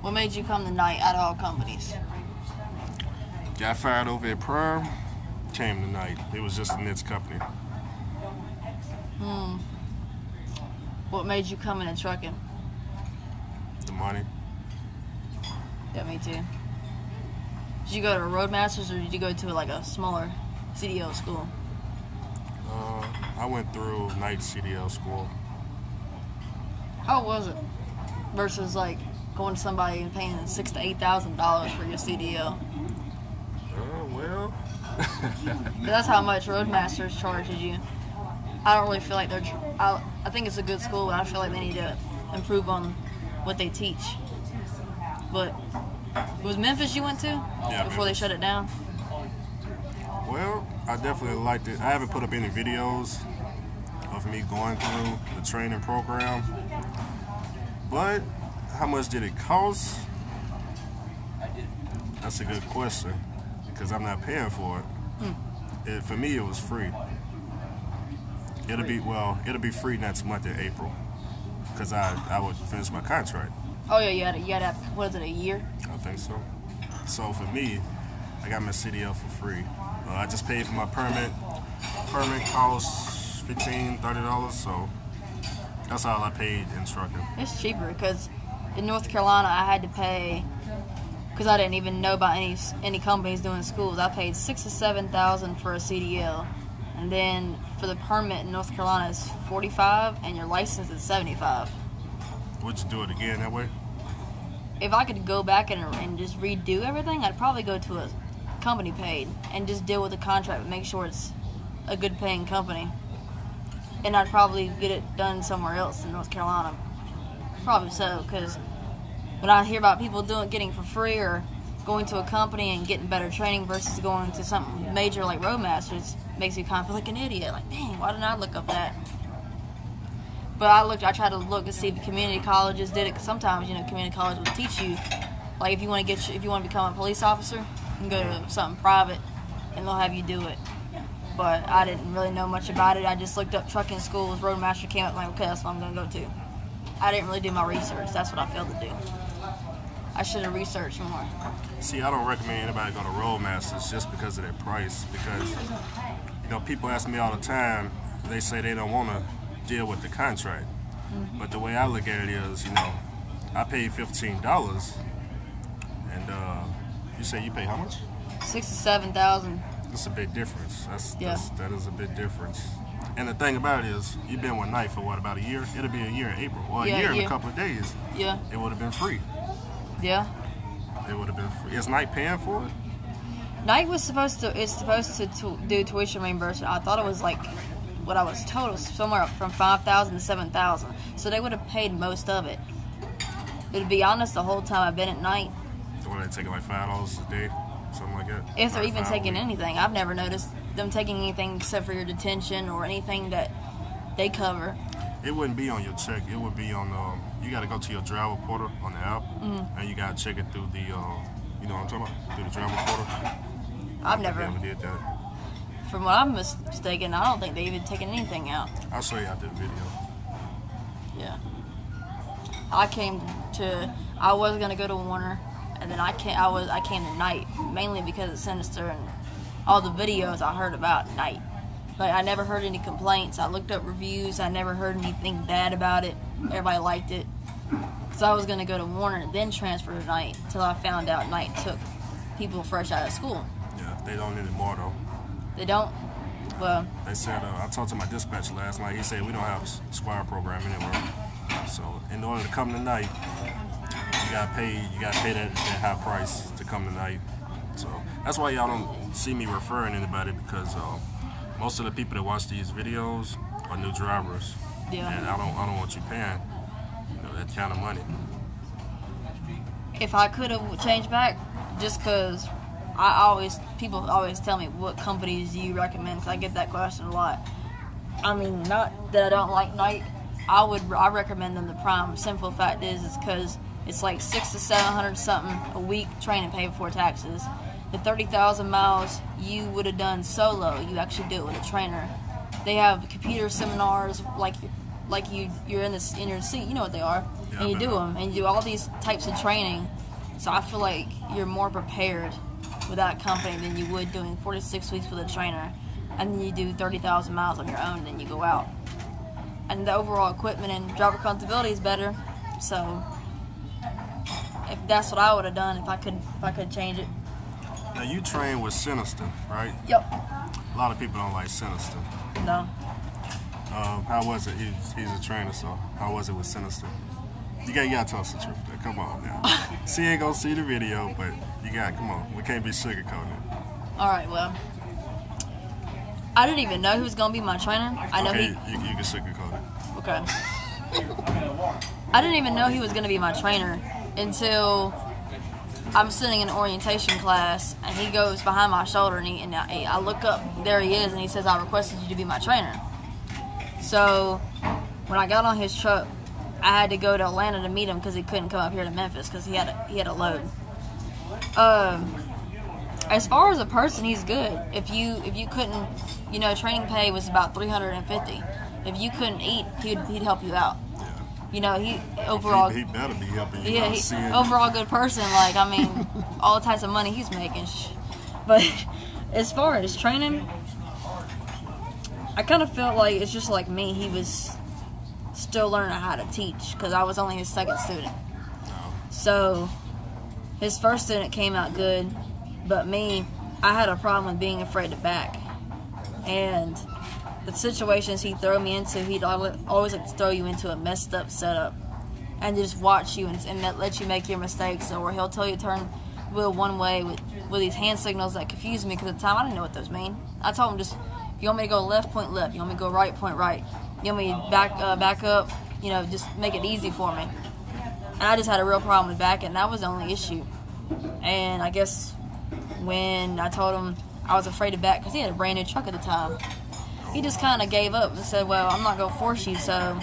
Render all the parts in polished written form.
What made you come tonight out of all companies? Got fired over at Prime, came tonight. It was just a knits company. What made you come into trucking? The money. Yeah, me too. Did you go to Roadmasters or did you go to like a smaller CDL school? I went through night CDL school. How was it? Versus like going to somebody and paying $6,000 to $8,000 for your CDL. Well. That's how much Roadmasters charges you. I don't really feel like they're. I think it's a good school, but I feel like they need to improve on what they teach. But was Memphis you went to? Yeah. Before they shut it down. Well, I definitely liked it. I haven't put up any videos of me going through the training program. But how much did it cost? That's a good question because I'm not paying for it. For me, it was free. It'll be free next month in April because I would finish my contract. Oh yeah, you had what is it, a year? I think so. So for me, I got my CDL for free. I just paid for my permit. Permit costs $15, $30, so that's all I paid in trucking. It's cheaper because in North Carolina I had to pay, because I didn't even know about any companies doing schools. I paid $6,000 to $7,000 for a CDL, and then for the permit in North Carolina is $45, and your license is $75. Would you do it again that way? If I could go back and just redo everything, I'd probably go to a company paid and just deal with the contract and make sure it's a good paying company. And I'd probably get it done somewhere else in North Carolina. Probably so, because when I hear about people getting for free or going to a company and getting better training versus going to something major like Roadmasters, it makes you kind of feel like an idiot. Like, dang, why didn't I look up that? But I tried to look to see if community colleges did it. Cause sometimes, community college will teach you, like if you want to become a police officer, you can go to something private, and they'll have you do it. But I didn't really know much about it. I just looked up trucking schools. Roadmaster came up, like, okay, that's what I'm gonna go to. I didn't really do my research. That's what I failed to do. I should have researched more. See, I don't recommend anybody go to Roadmasters just because of their price. Because people ask me all the time. They say they don't want to deal with the contract. But the way I look at it is, I paid $15, and you say you pay how much? $6,000 to $7,000. That's a big difference. That is a big difference. And the thing about it is, you've been with Knight for what, about a year? It'll be a year in April. Well, a year in a couple of days. Yeah. It would have been free. Yeah. It would have been free. Is Knight paying for it? Knight was supposed to do tuition reimbursement. I thought it was like what I was told, was somewhere from $5,000 to $7,000. So they would have paid most of it. But to be honest, the whole time I've been at Knight, What, they taking like $5 a day, something like that? If they're even taking anything, I've never noticed them taking anything except for your detention or anything that they cover. It wouldn't be on your check. It would be on you got to go to your driver portal on the app, and you got to check it through the, you know what I'm talking about, through the driver portal. I've never did that. From what I'm mistaken, I don't think they even taken anything out. I'll show you after the video. Yeah. I was gonna go to Warner, and then I came to Knight mainly because of Sinister and all the videos I heard about Knight. Like, I never heard any complaints. I looked up reviews. I never heard anything bad about it. Everybody liked it. Because I was going to go to Warner and then transfer to Knight until I found out Knight took people fresh out of school. Yeah, they don't anymore, though. They don't? Well... They said, I talked to my dispatcher last night. He said, we don't have a squad program anywhere. So, in order to come to Knight, you got to pay that high price to come to Knight. So, that's why y'all don't see me referring anybody, because... most of the people that watch these videos are new drivers, and I don't want you paying that kind of money. If I could have changed back, just because people always tell me what companies do you recommend, because I get that question a lot. I mean, not that I don't like Knight. I recommend them the Prime. Simple fact is because it's like $600 to $700 something a week training paid before taxes. The 30,000 miles you would have done solo, you actually do it with a trainer. They have computer seminars like you're in your seat. You know what they are. Yeah, and you do them, and you do all these types of training. So I feel like you're more prepared with that company than you would doing 4 to 6 weeks with a trainer, and then you do 30,000 miles on your own, and then you go out. And the overall equipment and driver comfortability is better. So if that's what I would have done if I could change it. Now you train with Sinister, right? Yep. A lot of people don't like Sinister. No. How was it? He's a trainer, so how was it with Sinister? You gotta tell us the truth. Now. Come on now. She ain't gonna see the video, but come on. We can't be sugarcoating it. All right. Well, I didn't even know he was gonna be my trainer. I know you can sugarcoat it. Okay. I didn't even know he was gonna be my trainer until I'm sitting in orientation class, and he goes behind my shoulder, and I look up. There he is, and he says, "I requested you to be my trainer." So when I got on his truck, I had to go to Atlanta to meet him because he couldn't come up here to Memphis because he had a load. As far as a person, he's good. If you couldn't, training pay was about $350. If you couldn't eat, he'd help you out. Yeah. He overall he better be helping you. Yeah, overall good person. All types of money he's making. But as far as training, I kind of felt like it's just like me. He was still learning how to teach because I was only his second student. So his first student came out good, but me, I had a problem with being afraid to back. And the situations he'd throw me into, he'd always like to throw you into a messed up setup and just watch you and let you make your mistakes. Or he'll tell you to turn wheel one way with these hand signals that confused me because at the time I didn't know what those mean. I told him, just, you want me to go left, point left. You want me to go right, point right. You want me to back up, just make it easy for me. And I just had a real problem with backing, and that was the only issue. And I guess when I told him I was afraid to back because he had a brand new truck at the time, he just kind of gave up and said, well, I'm not going to force you, so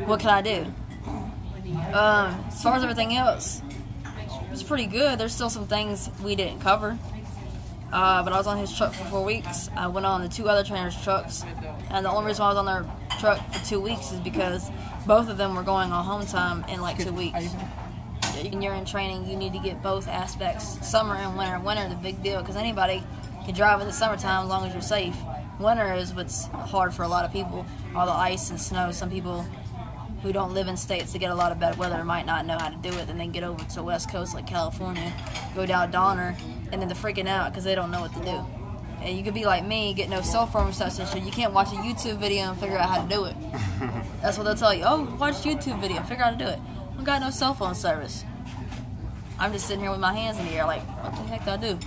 what can I do? As far as everything else, it was pretty good. There's still some things we didn't cover. But I was on his truck for 4 weeks. I went on the 2 other trainers' trucks. And the only reason why I was on their truck for 2 weeks is because both of them were going on home time in 2 weeks. When you're in training, you need to get both aspects, summer and winter. Winter is a big deal because anybody can drive in the summertime as long as you're safe. Winter is what's hard for a lot of people. All the ice and snow. Some people who don't live in states that get a lot of bad weather might not know how to do it. Then they get over to the West Coast like California, go down Donner, and then they're freaking out because they don't know what to do. And you could be like me, get no cell phone reception, so you can't watch a YouTube video and figure out how to do it. That's what they'll tell you. Oh, watch YouTube video, figure out how to do it. I got no cell phone service. I'm just sitting here with my hands in the air like, what the heck do I do?